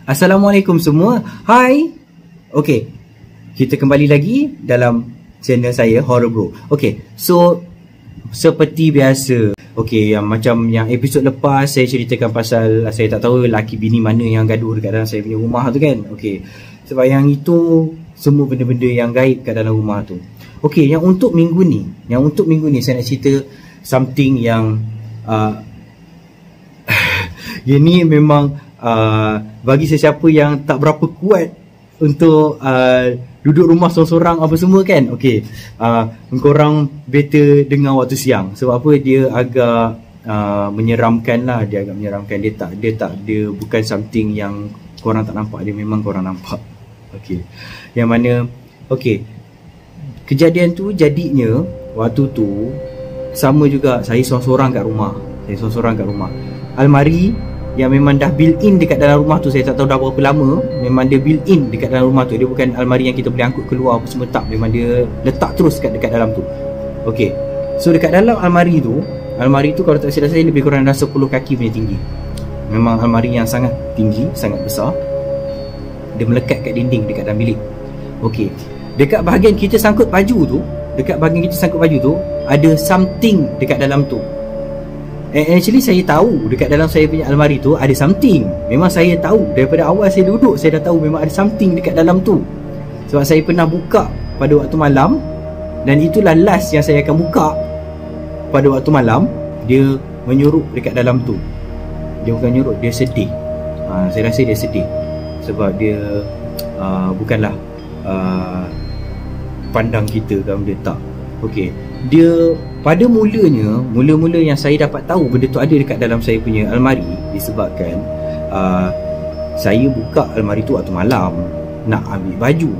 Assalamualaikum semua. Hai. Okay, kita kembali lagi dalam channel saya Horror Bro. Okay, so seperti biasa, okay, yang macam yang episod lepas saya ceritakan pasal saya tak tahu laki bini mana yang gaduh dekat dalam saya punya rumah tu kan. Okay, sebab yang itu semua benda-benda yang gaib kat dalam rumah tu. Okay, yang untuk minggu ni saya nak cerita something yang ini memang bagi sesiapa yang tak berapa kuat untuk duduk rumah sorang-sorang apa semua kan. Okay, korang better dengar waktu siang. Sebab apa, dia agak menyeramkan lah. Dia agak menyeramkan. Dia bukan something yang korang tak nampak. Dia memang korang nampak. Okay, yang mana, okay, kejadian tu jadinya waktu tu sama juga. Saya sorang-sorang kat rumah. Almari yang memang dah built-in dekat dalam rumah tu, saya tak tahu dah berapa lama. Memang dia built-in dekat dalam rumah tu. Dia bukan almari yang kita boleh angkut keluar apa semua, tak. Memang dia letak terus dekat dalam tu. Okay, so dekat dalam almari tu kalau tak silap saya lebih kurang dah 10 kaki punya tinggi. Memang almari yang sangat tinggi, sangat besar. Dia melekat kat dinding dekat dalam bilik. Okay, dekat bahagian kita sangkut baju tu, ada something dekat dalam tu. Actually saya tahu dekat dalam saya punya almari tu ada something. Memang saya tahu daripada awal saya duduk, saya dah tahu memang ada something dekat dalam tu. Sebab saya pernah buka pada waktu malam, dan itulah last yang saya akan buka pada waktu malam. Dia menyuruh dekat dalam tu. Dia bukan nyuruh, dia sedih. Saya rasa dia sedih sebab dia bukanlah pandang kita kan, dia tak. Okay, dia pada mula yang saya dapat tahu benda tu ada dekat dalam saya punya almari disebabkan saya buka almari tu waktu malam nak ambil baju.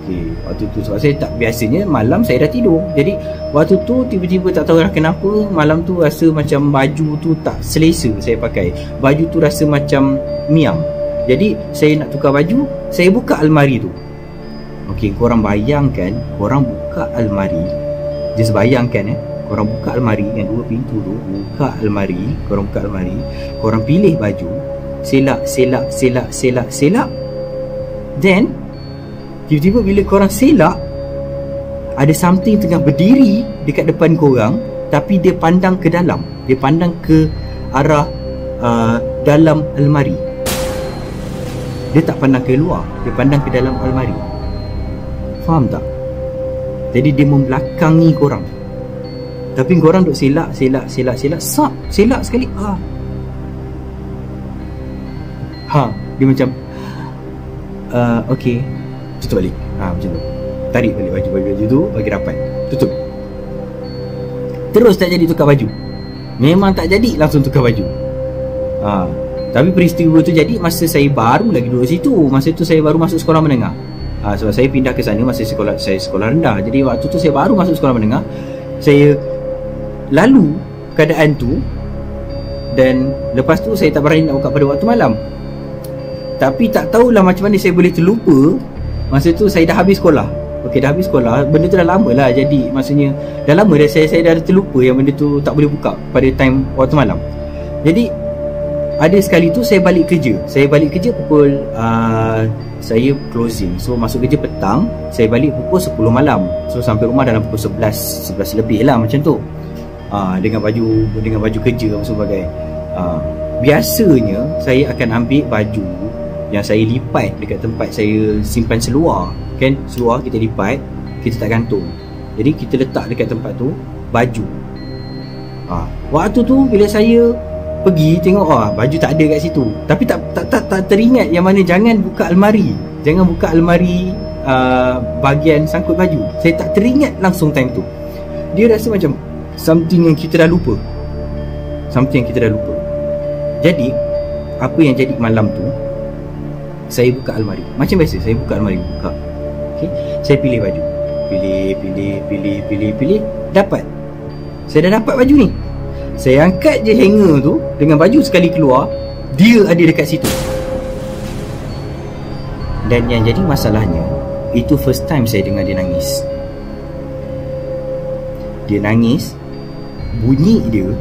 Okay, waktu tu sebab saya tak, biasanya malam saya dah tidur. Jadi waktu tu tiba-tiba tak tahu kenapa malam tu rasa macam baju tu tak selesa saya pakai. Baju tu rasa macam miam. Jadi saya nak tukar baju, saya buka almari tu. Okay, korang bayangkan, korang buka almari, just bayangkan korang buka almari yang dua pintu tu, korang buka almari, korang pilih baju, selak. Then tiba-tiba bila korang selak, ada something tengah berdiri dekat depan korang, tapi dia pandang ke dalam. Dia pandang ke arah dalam almari. Dia tak pandang ke luar, dia pandang ke dalam almari. Faham tak? Jadi dia membelakangi korang, tapi korang duk selak. Selak sekali. Dia macam okay, tutup balik. Macam tu. Tarik balik baju tu, bagi rapat, tutup. Terus tak jadi tukar baju. Memang tak jadi langsung tukar baju. Tapi peristiwa tu jadi masa saya baru lagi duduk situ. Masa tu saya baru masuk sekolah menengah. Sebab saya pindah ke sana masa saya sekolah rendah. Jadi waktu tu saya baru masuk sekolah menengah. Saya lalu keadaan tu, dan lepas tu saya tak berani nak buka pada waktu malam. Tapi tak tahulah macam mana saya boleh terlupa. Masa tu saya dah habis sekolah. Okey, dah habis sekolah. Benda tu dah lama lah. Jadi maksudnya dah lama dah saya dah terlupa yang benda tu tak boleh buka pada time waktu malam. Jadi ada sekali tu saya balik kerja pukul saya closing. So masuk kerja petang, saya balik pukul 10 malam. So sampai rumah dalam pukul 11 lebih lah macam tu. Dengan baju kerja apa sebagainya. Biasanya saya akan ambil baju yang saya lipat dekat tempat saya simpan seluar. Kan seluar kita lipat, kita tak gantung. Jadi kita letak dekat tempat tu baju. Waktu tu bila saya pergi tengok, baju tak ada kat situ. Tapi tak teringat yang mana jangan buka almari. Jangan buka almari bahagian sangkut baju. Saya tak teringat langsung time tu. Dia rasa macam something yang kita dah lupa. Jadi apa yang jadi malam tu, saya buka almari. Macam biasa saya buka almari, okay? Saya pilih baju. Pilih. Dapat. Saya dah dapat baju ni. Saya angkat je hanger tu, dengan baju sekali keluar, dia ada dekat situ. Dan yang jadi masalahnya, itu first time saya dengar dia nangis. Dia nangis, bunyi dia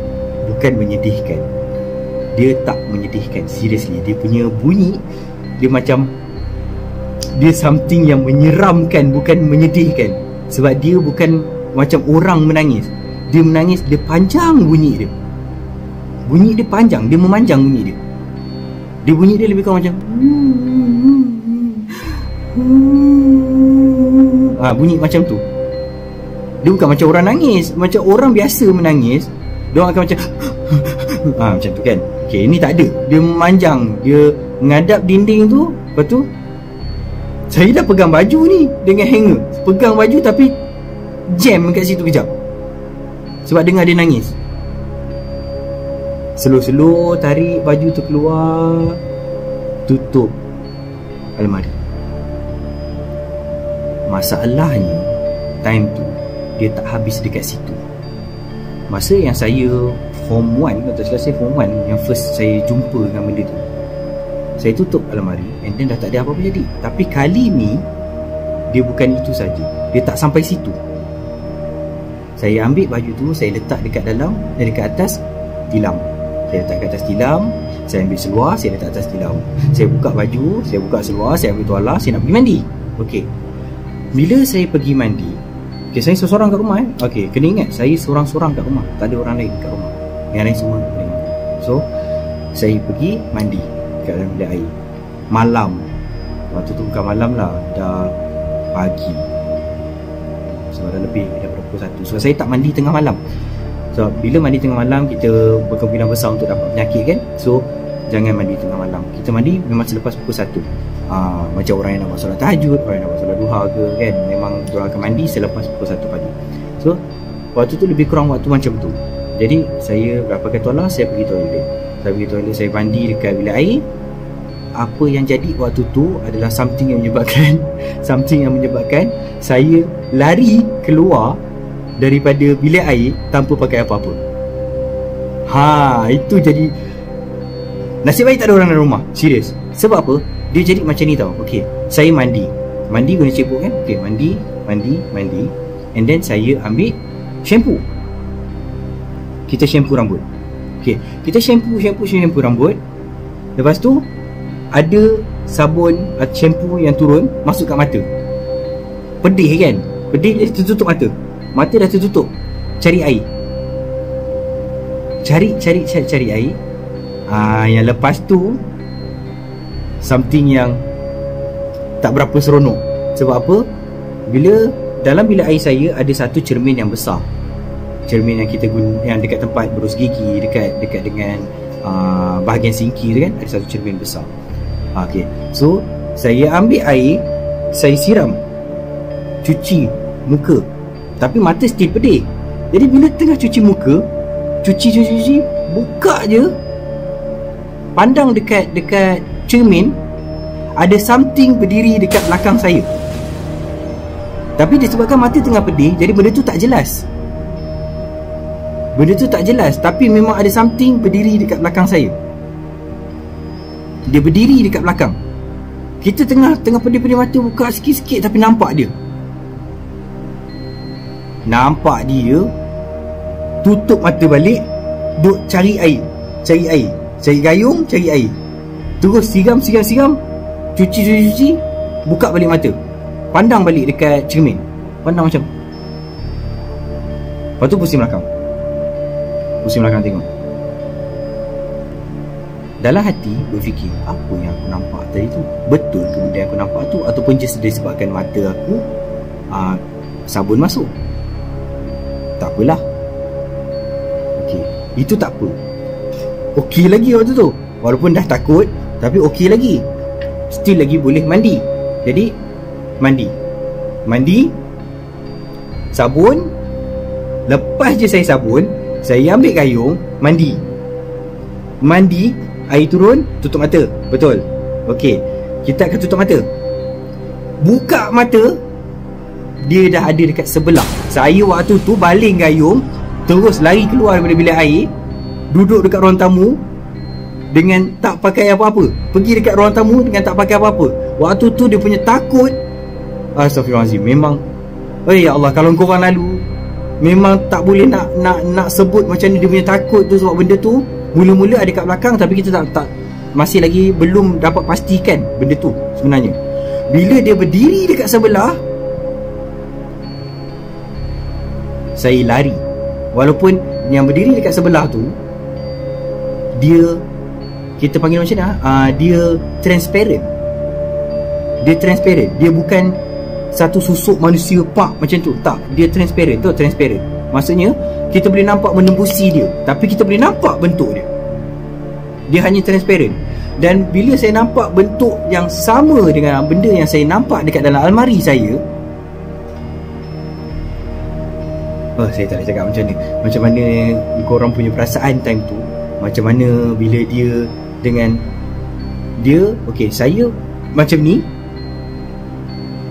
bukan menyedihkan. Dia tak menyedihkan, seriously. Dia punya bunyi dia macam, dia something yang menyeramkan, bukan menyedihkan. Sebab dia bukan macam orang menangis. Dia menangis, dia panjang bunyi dia. Bunyi dia panjang, dia memanjang bunyi dia. Dia bunyi dia lebih kurang macam bunyi macam tu. Dia bukan macam orang nangis. Macam orang biasa menangis, dia akan macam macam tu kan. Okay, ini tak ada. Dia memanjang, dia menghadap dinding tu. Lepas tu saya dah pegang baju ni dengan hanger. Pegang baju tapi jam kat situ kejap sebab dengar dia nangis. Slow-slow tarik baju tu keluar, tutup almari. Masalahnya time tu dia tak habis dekat situ. Masa yang saya form 1, atau salah saya form 1, yang first saya jumpa dengan benda tu, saya tutup almari and then dah tak ada apa-apa jadi. Tapi kali ni dia bukan itu saja, dia tak sampai situ. Saya ambil baju tu, saya letak dekat dalam dan dekat atas tilam. Saya letak kat atas tilam, saya ambil seluar, saya letak atas tilam. Saya buka baju, saya buka seluar, saya ambil tuala, saya nak pergi mandi. Okey. Bila saya pergi mandi, okay, saya seorang kat rumah okey, kena ingat saya seorang-seorang kat rumah, tak ada orang lain kat rumah. Yang lain semua kat rumah. So, saya pergi mandi kat dalam bilik air. Malam. Waktu tu bukan malam lah, dah pagi. So, dah lebih daripada pukul 1. So, saya tak mandi tengah malam. So, bila mandi tengah malam, kita berkemungkinan besar untuk dapat penyakit kan. So, jangan mandi tengah malam. Kita mandi memang selepas pukul 1. Macam orang yang nak buat solat tahajud, orang yang nak buat solat duha ke kan, memang diorang akan mandi selepas pukul 1 pagi. So, waktu tu lebih kurang waktu macam tu. Jadi, saya dapatkan tuala, saya pergi toilet. Saya pergi toilet, saya mandi dekat bilik air. Apa yang jadi waktu tu adalah something yang menyebabkan saya lari keluar daripada bilik air tanpa pakai apa-apa. Itu jadi nasib baik tak ada orang dalam rumah. Serius. Sebab apa? Dia jadi macam ni tau. Okay, saya mandi guna cebok kan. Okay, mandi and then saya ambil shampoo. Kita shampoo rambut. Okay, kita shampoo rambut. Lepas tu ada sabun atau shampoo yang turun masuk kat mata. Pedih kan? Pedih, dia tertutup mata. Mata dah tertutup. Cari air. Cari air. Yang lepas tu something yang tak berapa seronok. Sebab apa? Bila dalam bilik air saya ada satu cermin yang besar. Cermin yang kita guna, yang dekat tempat berus gigi, dekat dengan bahagian sinki tu kan, ada satu cermin besar. Okay, so saya ambil air, saya siram, cuci muka, tapi mata still pedih. Jadi bila tengah cuci muka, cuci, buka je, pandang dekat cermin, ada something berdiri dekat belakang saya. Tapi disebabkan mata tengah pedih, jadi benda tu tak jelas. Tapi memang ada something berdiri dekat belakang saya. Dia berdiri dekat belakang. Kita tengah pedih-pedih mata, buka sikit-sikit, tapi nampak dia. Tutup mata balik, duk cari air. Cari gayung, cari air. Terus siram, cuci, buka balik mata, pandang balik dekat cermin, pandang macam. Lepas tu pusing belakang tengok. Dalam hati berfikir, apa yang aku nampak tadi tu? Betul ke benda yang aku nampak tu, ataupun just disebabkan mata aku sabun masuk? Tak apalah. Okey, itu tak apa. Okey lagi waktu tu. Walaupun dah takut, tapi okey lagi. Still lagi boleh mandi. Jadi mandi, sabun. Lepas je saya sabun, saya ambil gayung, mandi, air turun, tutup mata. Betul. Okey, kita akan tutup mata. Buka mata, dia dah ada dekat sebelah. Saya waktu tu baling gayung, terus lari keluar daripada bilik air, duduk dekat ruang tamu dengan tak pakai apa-apa. Pergi dekat ruang tamu dengan tak pakai apa-apa. Waktu tu dia punya takut, astagfirullahaladzim. Memang, ya Allah, kalau korang lalu, memang tak boleh nak sebut macam ni dia punya takut tu. Sebab benda tu mula-mula ada kat belakang, tapi kita masih lagi belum dapat pastikan benda tu sebenarnya. Bila dia berdiri dekat sebelah, saya lari. Walaupun yang berdiri dekat sebelah tu, dia, kita panggil macam mana, dia transparent. Dia transparent. Dia bukan satu susuk manusia pak macam tu. Tak, dia transparent. Tu transparent, maksudnya kita boleh nampak menembusi dia, tapi kita boleh nampak bentuk dia. Dia hanya transparent. Dan bila saya nampak bentuk yang sama dengan benda yang saya nampak dekat dalam almari saya, saya tak nak cakap macam mana korang punya perasaan time tu. Macam mana bila dia dengan dia, okey, saya macam ni,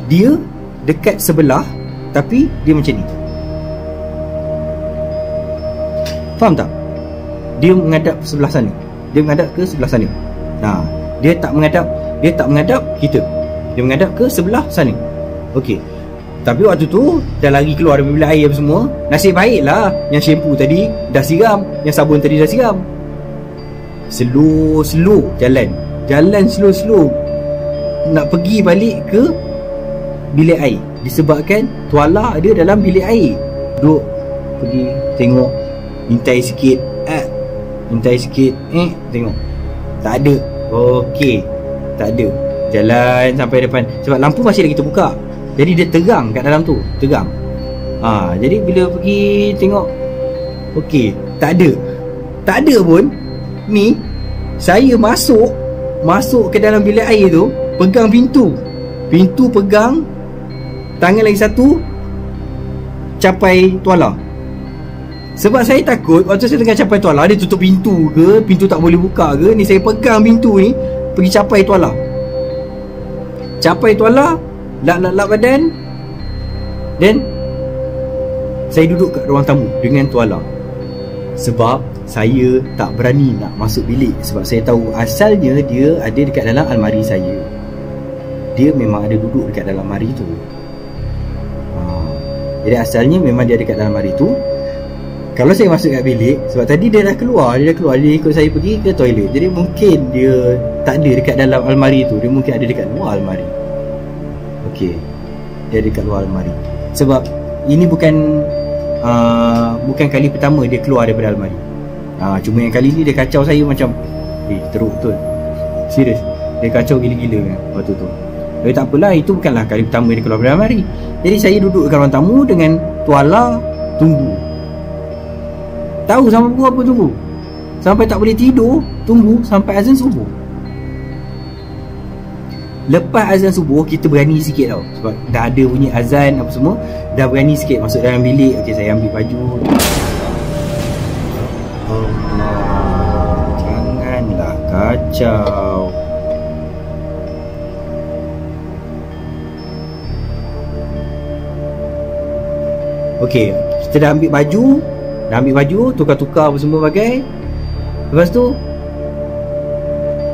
dia dekat sebelah tapi dia macam ni. Faham tak? Dia menghadap sebelah sana. Dia menghadap ke sebelah sana. Nah, dia tak menghadap kita. Dia menghadap ke sebelah sana. Okey. Tapi waktu tu dah lari keluar dari bilik air apa semua. Nasib baiklah yang shampoo tadi dah siram, yang sabun tadi dah siram. Slow jalan slow nak pergi balik ke bilik air, disebabkan tuala ada dalam bilik air. Duduk, pergi tengok, intai sikit, tengok tak ada. Okey, tak ada. Jalan sampai depan, sebab lampu masih lagi terbuka, jadi dia terang kat dalam tu, terang. Jadi bila pergi tengok, okey, tak ada pun. Ni saya masuk ke dalam bilik air tu, pegang pintu pegang, tangan lagi satu capai tuala. Sebab saya takut waktu saya tengah capai tuala, dia tutup pintu ke, pintu tak boleh buka ke. Ni saya pegang pintu ni, pergi capai tuala, lap badan. Dan saya duduk kat ruang tamu dengan tuala. Sebab saya tak berani nak masuk bilik, sebab saya tahu asalnya dia ada dekat dalam almari saya. Dia memang ada duduk dekat dalam almari tu. Jadi asalnya memang dia dekat dalam almari tu. Kalau saya masuk kat bilik, sebab tadi dia dah keluar, dia ikut saya pergi ke toilet. Jadi mungkin dia tak ada dekat dalam almari tu, dia mungkin ada dekat luar almari. Okey, dia ada dekat luar almari. Sebab ini bukan kali pertama dia keluar daripada almari. Cuma yang kali ni dia kacau saya macam teruk betul. Serius, dia kacau gila-gila kan waktu tu. Tapi tak apalah, itu bukanlah kali pertama dia keluar daripada almari. Jadi saya duduk dekat ruang tamu dengan tuala, tunggu. Tahu sampai pukul apa tunggu? Sampai tak boleh tidur, tunggu sampai azan subuh. Lepas azan subuh, kita berani sikit tau, sebab dah ada bunyi azan apa semua, dah berani sikit masuk dalam bilik. Okey, saya ambil baju. Allah, janganlah kacau. Okey, kita dah ambil baju, tukar-tukar apa semua bagai. Lepas tu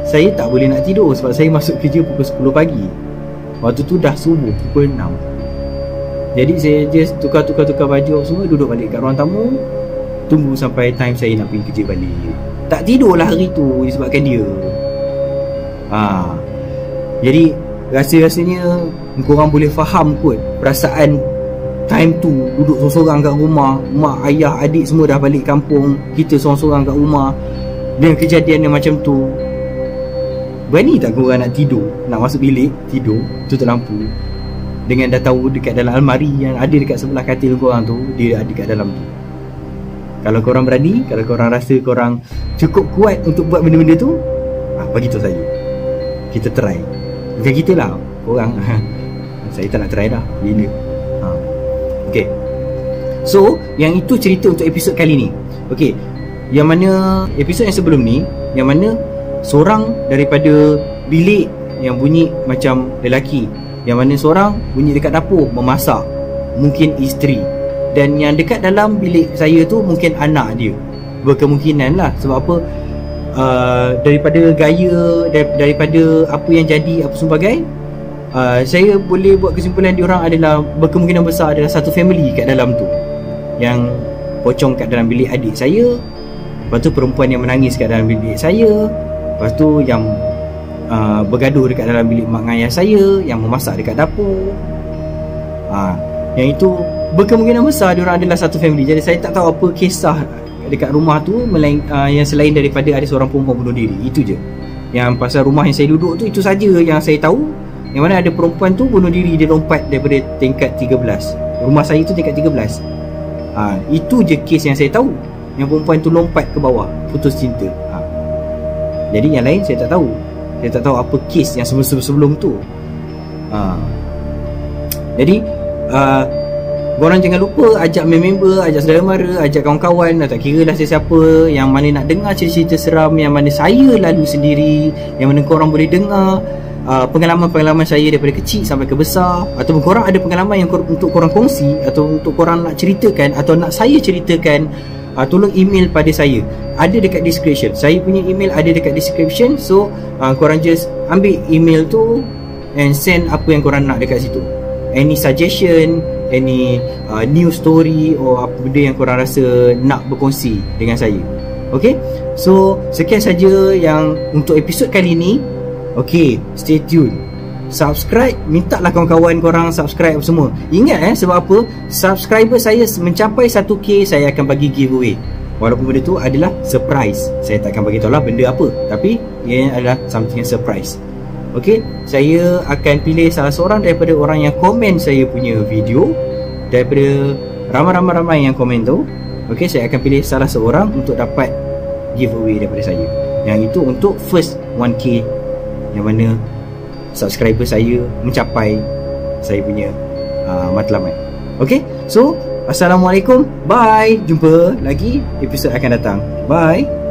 saya tak boleh nak tidur sebab saya masuk kerja pukul 10 pagi. Waktu tu dah subuh pukul 6. Jadi saya just tukar baju semua, duduk balik kat ruang tamu, tunggu sampai time saya nak pergi kerja balik. Tak tidurlah hari tu disebabkan dia. Jadi rasanya korang boleh faham kot perasaan time tu duduk sorang-sorang kat rumah. Mak, ayah, adik semua dah balik kampung, kita sorang-sorang kat rumah dengan kejadian yang macam tu. Berani tak korang nak tidur, nak masuk bilik tidur, tutup lampu, dengan dah tahu dekat dalam almari yang ada dekat sebelah katil korang tu, dia ada dekat dalam tu? Kalau korang berani, kalau korang rasa korang cukup kuat untuk buat benda-benda tu, bagi tahu saya, kita try. Bukan kita lah, korang. Saya tak nak try dah, bila. Okay, so yang itu cerita untuk episod kali ni. Okay, yang mana episod yang sebelum ni, yang mana seorang daripada bilik yang bunyi macam lelaki, yang mana seorang bunyi dekat dapur memasak, mungkin isteri. Dan yang dekat dalam bilik saya tu mungkin anak dia, berkemungkinan lah. Sebab apa? Daripada gaya, daripada apa yang jadi, apa sebagai, saya boleh buat kesimpulan diorang adalah berkemungkinan besar adalah satu family kat dalam tu. Yang pocong kat dalam bilik adik saya, lepas tu perempuan yang menangis kat dalam bilik saya, Lepas tu yang bergaduh dekat dalam bilik mak ayah saya, yang memasak dekat dapur. Yang itu berkemungkinan besar diorang adalah satu family. Jadi saya tak tahu apa kisah dekat rumah tu yang selain daripada ada seorang perempuan bunuh diri. Itu je. Yang pasal rumah yang saya duduk tu, itu saja yang saya tahu. Yang mana ada perempuan tu bunuh diri, dia lompat daripada tingkat 13. Rumah saya tu tingkat 13. Itu je kes yang saya tahu. Yang perempuan tu lompat ke bawah, putus cinta. Jadi yang lain saya tak tahu. Saya tak tahu apa kes yang sebelum tu. Jadi korang jangan lupa ajak member, ajak saudara mara, ajak kawan-kawan, tak kira lah sesiapa yang mana nak dengar cerita-cerita seram yang mana saya lalu sendiri, yang mana korang boleh dengar pengalaman-pengalaman saya daripada kecil sampai ke besar, ataupun korang ada pengalaman yang untuk korang kongsi, atau untuk korang nak ceritakan, atau nak saya ceritakan, tolong email pada saya. Ada dekat description. Saya punya email ada dekat description. So korang just ambil email tu and send apa yang korang nak dekat situ. Any suggestion, any news story, or apa benda yang korang rasa nak berkongsi dengan saya. Okay, so sekian saja yang untuk episod kali ni. Okay, stay tune, subscribe, mintalah kawan-kawan korang subscribe semua. Ingat sebab apa? Subscriber saya mencapai 1k, saya akan bagi giveaway. Walaupun benda tu adalah surprise, saya tak akan bagi tahu lah benda apa, tapi ia adalah something yang surprise. Okay, saya akan pilih salah seorang daripada orang yang komen saya punya video. Daripada ramai-ramai yang komen tu, okay, saya akan pilih salah seorang untuk dapat giveaway daripada saya. Yang itu untuk first 1k, yang mana subscriber saya mencapai saya punya matlamat. Okay, so Assalamualaikum, bye. Jumpa lagi episod akan datang. Bye.